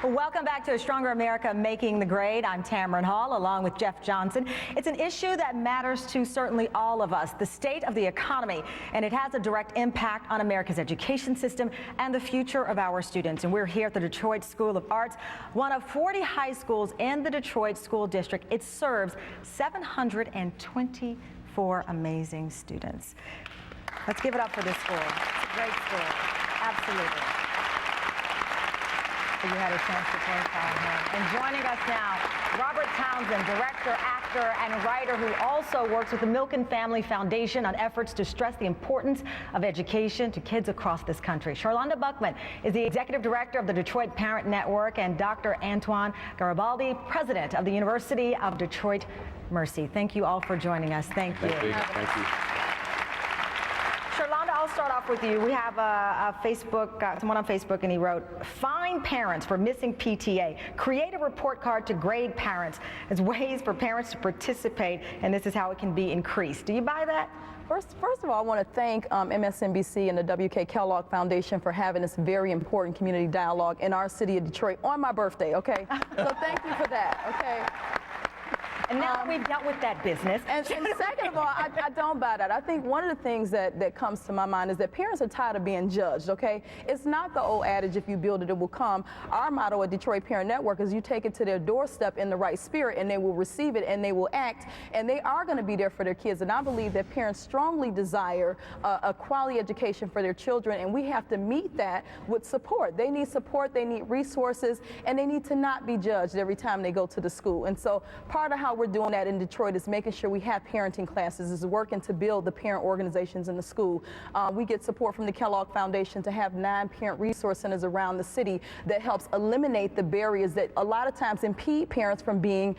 Welcome back to A Stronger America Making the Grade. I'm Tamron Hall along with Jeff Johnson. It's an issue that matters to certainly all of us, the state of the economy, and it has a direct impact on America's education system and the future of our students. And we're here at the Detroit School of Arts, one of 40 high schools in the Detroit School District. It serves 724 amazing students. Let's give it up for this school. It's a great school. Absolutely. You had a chance to profile him. And joining us now, Robert Townsend, director, actor, and writer who also works with the Milk and Family Foundation on efforts to stress the importance of education to kids across this country. Charlonda Buckman is the executive director of the Detroit Parent Network, and Dr. Antoine Garibaldi, president of the University of Detroit Mercy. Thank you all for joining us. Thank you. Thank you. Charlonda, I'll start off with you. We have someone on Facebook, and he wrote, "Fine parents for missing PTA. Create a report card to grade parents as ways for parents to participate, and this is how it can be increased." Do you buy that? First of all, I want to thank MSNBC and the W.K. Kellogg Foundation for having this very important community dialogue in our city of Detroit on my birthday, okay? So thank you for that, okay? And now that we've dealt with that business. And second of all, I don't buy that. I think one of the things that comes to my mind is that parents are tired of being judged, okay? It's not the old adage, if you build it, it will come. Our motto at Detroit Parent Network is you take it to their doorstep in the right spirit, and they will receive it, and they will act, and they are going to be there for their kids. And I believe that parents strongly desire a quality education for their children, and we have to meet that with support. They need support, they need resources, and they need to not be judged every time they go to the school. And so part of how we're doing that in Detroit is making sure we have parenting classes, is working to build the parent organizations in the school. We get support from the Kellogg Foundation to have 9 parent resource centers around the city that helps eliminate the barriers that a lot of times impede parents from being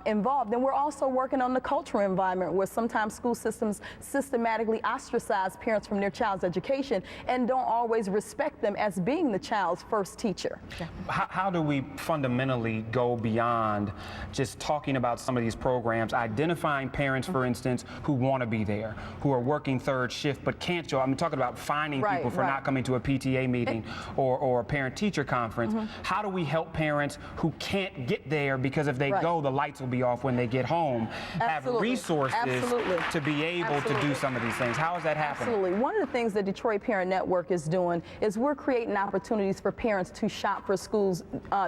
involved. And we're also working on the cultural environment where sometimes school systems systematically ostracize parents from their child's education and don't always respect them as being the child's first teacher. Yeah. How do we fundamentally go beyond just talking about some of these programs, identifying parents, for instance, who want to be there, who are working third shift but can't show? I'm talking about finding people for not coming to a PTA meeting or a parent-teacher conference. How do we help parents who can't get there because if they go, the lights will be off when they get home, have resources to be able to do some of these things? How is that happening? Absolutely. One of the things the Detroit Parent Network is doing is we're creating opportunities for parents to shop for schools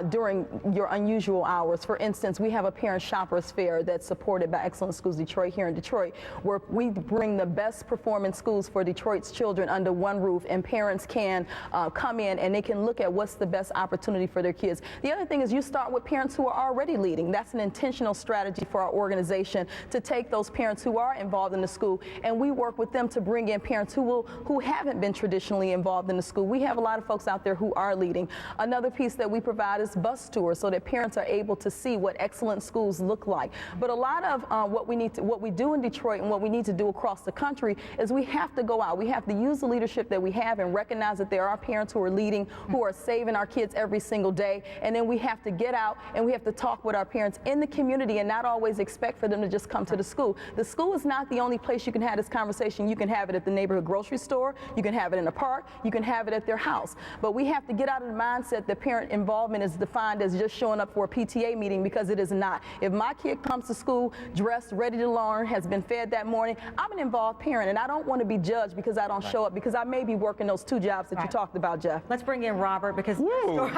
during your unusual hours. For instance, we have a parent shoppers fair that's supported by Excellent Schools Detroit here in Detroit, where we bring the best performing schools for Detroit's children under one roof, and parents can come in and they can look at what's the best opportunity for their kids. The other thing is you start with parents who are already leading. That's an intentional strategy for our organization to take those parents who are involved in the school, and we work with them to bring in parents who haven't been traditionally involved in the school. We have a lot of folks out there who are leading. Another piece that we provide is bus tours so that parents are able to see what excellent schools look like. But a lot of what we do in Detroit and what we need to do across the country is we have to go out. We have to use the leadership that we have and recognize that there are parents who are leading, who are saving our kids every single day. And then we have to get out and we have to talk with our parents in the community and not always expect for them to just come to the school. The school is not the only place you can have this conversation. You can have it at the neighborhood grocery store. You can have it in a park. You can have it at their house. But we have to get out of the mindset that parent involvement is defined as just showing up for a PTA meeting, because it is not. If my kid comes to school dressed, ready to learn, has been fed that morning, I'm an involved parent, and I don't want to be judged because I don't show up, because I may be working those 2 jobs that you talked about, Jeff. Let's bring in Robert, because hello.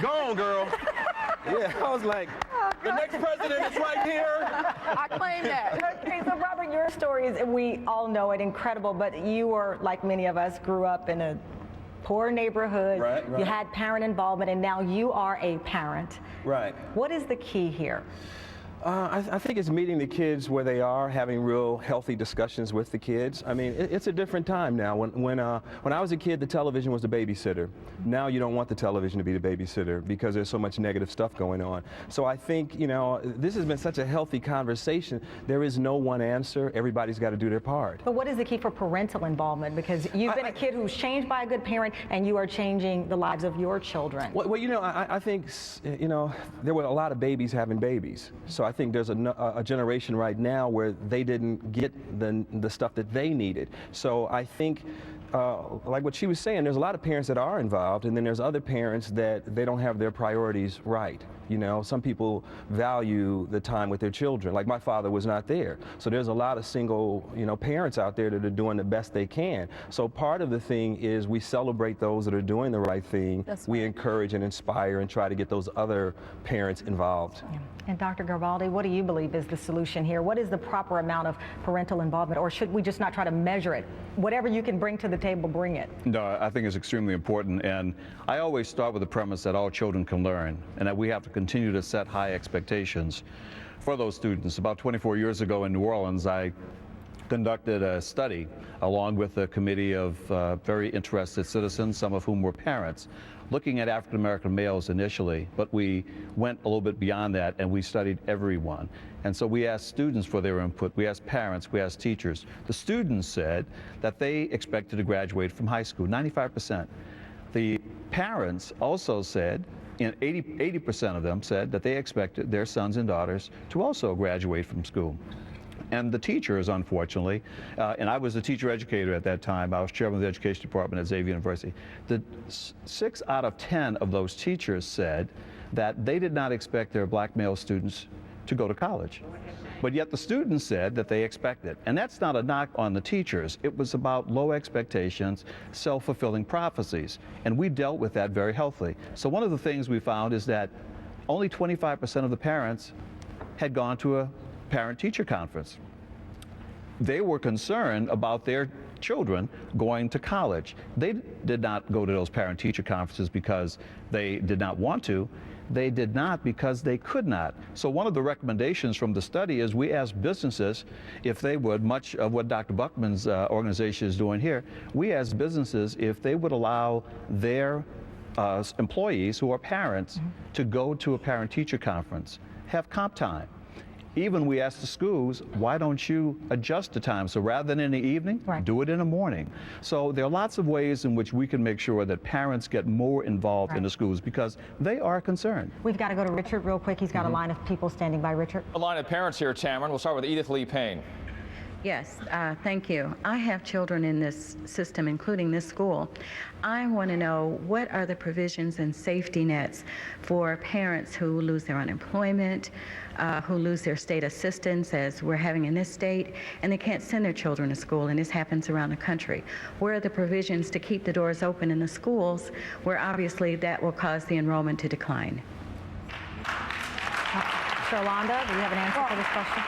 Go on, girl. Yeah, I was like, the next president is right here. I claim that. Okay, so Robert, your story is, we all know it, incredible, but you were, like many of us, grew up in a poor neighborhood. Right. You had parent involvement, and now you are a parent. Right. What is the key here? I think it's meeting the kids where they are, having real healthy discussions with the kids. I mean, it's a different time now. When I was a kid, the television was the babysitter. Now you don't want the television to be the babysitter because there's so much negative stuff going on. So I think, you know, this has been such a healthy conversation. There is no one answer. Everybody's got to do their part. But what is the key for parental involvement? Because you've been a kid who's changed by a good parent, and you are changing the lives of your children. Well, you know, I think, you know, there were a lot of babies having babies. So I think there's a generation right now where they didn't get the stuff that they needed. So I think like what she was saying, there's a lot of parents that are involved, and then there's other parents that they don't have their priorities right. You know, some people value the time with their children. Like my father was not there. So there's a lot of single, parents out there that are doing the best they can. So part of the thing is we celebrate those that are doing the right thing. That's we right. encourage and inspire and try to get those other parents involved. Yeah. And Dr. Garibaldi, what do you believe is the solution here? What is the proper amount of parental involvement, or should we just not try to measure it? Whatever you can bring to the table, bring it. No, I think it's extremely important, and I always start with the premise that all children can learn, and that we have to continue to set high expectations for those students. About 24 years ago in New Orleans, I conducted a study along with a committee of very interested citizens, some of whom were parents, looking at African American males initially, but we went a little bit beyond that and we studied everyone. And so we asked students for their input, we asked parents, we asked teachers. The students said that they expected to graduate from high school, 95%. The parents also said, and 80% of them said that they expected their sons and daughters to also graduate from school. And the teachers, unfortunately, and I was a teacher educator at that time, I was chairman of the education department at Xavier University, 6 out of 10 of those teachers said that they did not expect their black male students to go to college. But yet the students said that they expect it. And that's not a knock on the teachers. It was about low expectations, self-fulfilling prophecies. And we dealt with that very healthily. So one of the things we found is that only 25% of the parents had gone to a parent-teacher conference. They were concerned about their children going to college. They did not go to those parent-teacher conferences because they did not want to. They did not because they could not. So one of the recommendations from the study is we asked businesses if they would, much of what Dr. Buckman's organization is doing here, we asked businesses if they would allow their employees who are parents to go to a parent-teacher conference, have comp time. Even we asked the schools, why don't you adjust the time? So rather than in the evening, Right. do it in the morning. So there are lots of ways in which we can make sure that parents get more involved in Right. the schools because they are concerned. We've got to go to Richard real quick. He's got a line of people standing by. Richard. A line of parents here, Tamron. We'll start with Edith Lee Payne. Yes, thank you. I have children in this system, including this school. I want to know what are the provisions and safety nets for parents who lose their unemployment, who lose their state assistance, as we're having in this state, and they can't send their children to school, and this happens around the country. Where are the provisions to keep the doors open in the schools, where obviously that will cause the enrollment to decline? Sherlonda, do you have an answer for this question?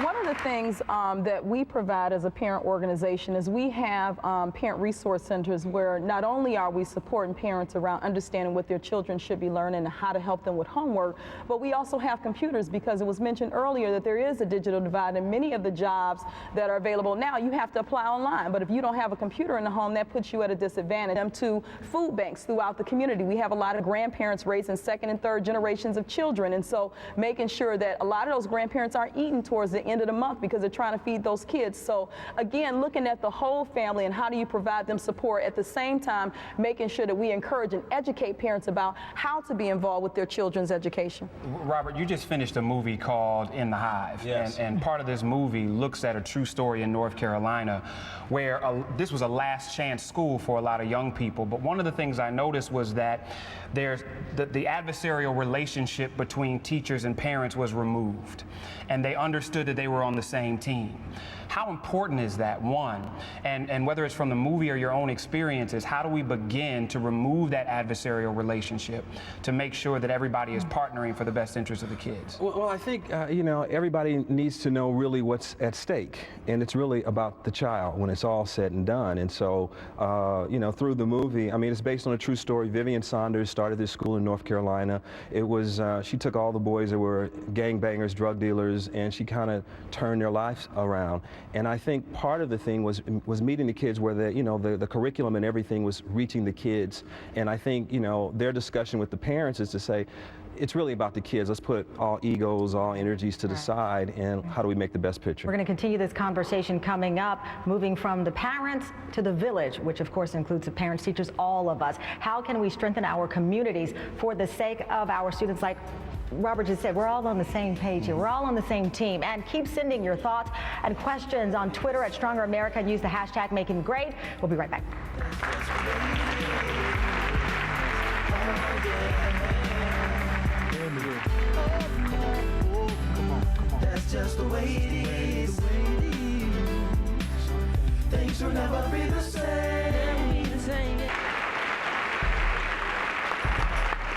One of the things that we provide as a parent organization is we have parent resource centers where not only are we supporting parents around understanding what their children should be learning and how to help them with homework, but we also have computers, because it was mentioned earlier that there is a digital divide, and many of the jobs that are available now you have to apply online. But if you don't have a computer in the home, that puts you at a disadvantage. To food banks throughout the community, we have a lot of grandparents raising second and third generations of children, and so making sure that a lot of those grandparents aren't eating towards the end of the month because they're trying to feed those kids. So again, looking at the whole family and how do you provide them support, at the same time making sure that we encourage and educate parents about how to be involved with their children's education. Robert, you just finished a movie called In the Hive. Yes. And part of this movie looks at a true story in North Carolina where this was a last chance school for a lot of young people. But one of the things I noticed was that there's the adversarial relationship between teachers and parents was removed, and they understood that they were on the same team. How important is that, one? And whether it's from the movie or your own experiences, how do we begin to remove that adversarial relationship to make sure that everybody is partnering for the best interest of the kids? Well, I think, everybody needs to know really what's at stake, and it's really about the child when it's all said and done. And so, through the movie, I mean, it's based on a true story. Vivian Saunders started this school in North Carolina. It was, she took all the boys that were gangbangers, drug dealers, and she kind of turned their lives around. And I think part of the thing was meeting the kids where the curriculum and everything was reaching the kids. And I think, their discussion with the parents is to say, it's really about the kids. Let's put all egos, all energies to the side, and how do we make the best picture? We're going to continue this conversation coming up, moving from the parents to the village, which of course includes the parents, teachers, all of us. How can we strengthen our communities for the sake of our students like Robert just said, we're all on the same page here. We're all on the same team. And keep sending your thoughts and questions on Twitter at Stronger America and use the hashtag Making Great. We'll be right back. That's just the way it is. Things will never be the same.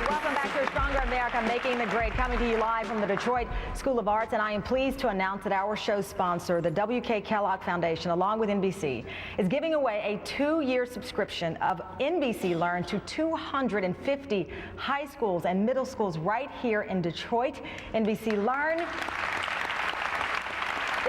Welcome back to Stronger America, Making the Great, coming to you live from the Detroit School of Arts. And I am pleased to announce that our show sponsor, the W.K. Kellogg Foundation, along with NBC, is giving away a 2-year subscription of NBC Learn to 250 high schools and middle schools right here in Detroit. NBC Learn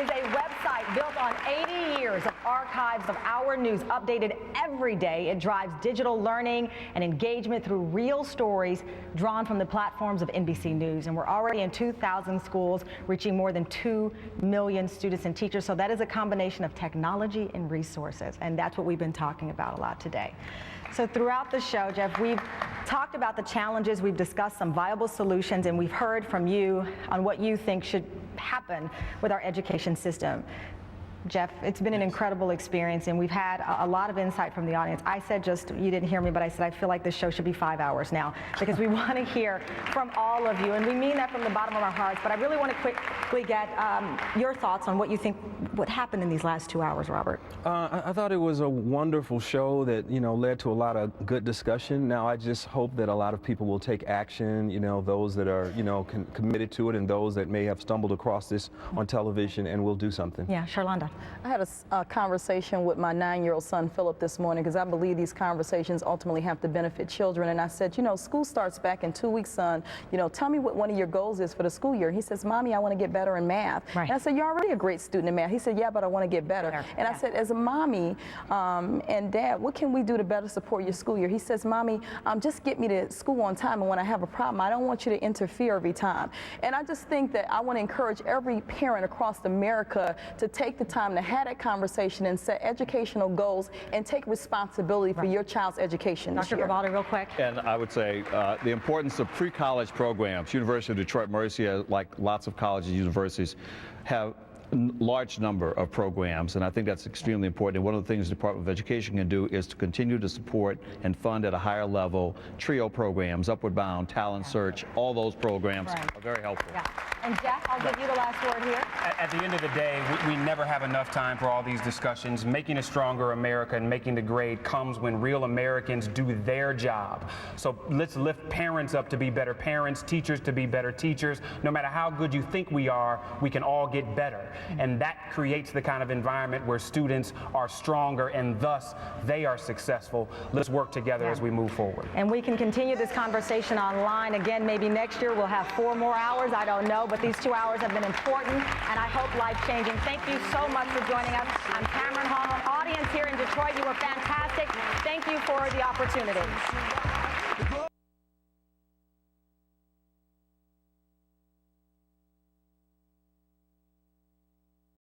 is a website built on 80 years of archives of our news, updated every day. It drives digital learning and engagement through real stories drawn from the platforms of NBC News. And we're already in 2,000 schools, reaching more than 2 million students and teachers. So that is a combination of technology and resources. And that's what we've been talking about a lot today. So throughout the show, Jeff, we've talked about the challenges, we've discussed some viable solutions, and we've heard from you on what you think should happen with our education system. Jeff, it's been an incredible experience, and we've had a lot of insight from the audience. I said you didn't hear me, but I said I feel like this show should be 5 hours now, because we want to hear from all of you, and we mean that from the bottom of our hearts. But I really want to quickly get your thoughts on what you think what happened in these last 2 hours, Robert. I thought it was a wonderful show that, led to a lot of good discussion. Now, I just hope that a lot of people will take action, those that are, committed to it, and those that may have stumbled across this on television, and will do something. Yeah, Charlonda. I had a conversation with my 9-year-old son, Philip, this morning, because I believe these conversations ultimately have to benefit children. And I said, school starts back in 2 weeks, son. Tell me what one of your goals is for the school year. And he says, Mommy, I want to get better in math. Right. And I said, you're already a great student in math. He said, yeah, but I want to get better. And I said, as a mommy and dad, what can we do to better support your school year? He says, Mommy, just get me to school on time, and when I have a problem, I don't want you to interfere every time. And I just think that I want to encourage every parent across America to take the time to have that conversation and set educational goals and take responsibility for your child's education this Dr. year. Garibaldi, real quick. And I would say the importance of pre-college programs. University of Detroit Mercy, like lots of colleges and universities, have large number of programs, and I think that's extremely important. And one of the things the Department of Education can do is to continue to support and fund at a higher level TRIO programs, Upward Bound, Talent Search. All those programs are very helpful. Yeah. And Jeff, I'll give you the last word here. At the end of the day, we never have enough time for all these discussions. Making a stronger America and making the grade comes when real Americans do their job. So let's lift parents up to be better parents, teachers to be better teachers. No matter how good you think we are, we can all get better. And that creates the kind of environment where students are stronger and thus they are successful. Let's work together as we move forward. And we can continue this conversation online. Again, maybe next year we'll have 4 more hours. I don't know, but these 2 hours have been important and I hope life-changing. Thank you so much for joining us. I'm Tamron Hall. Audience here in Detroit, you were fantastic. Thank you for the opportunity.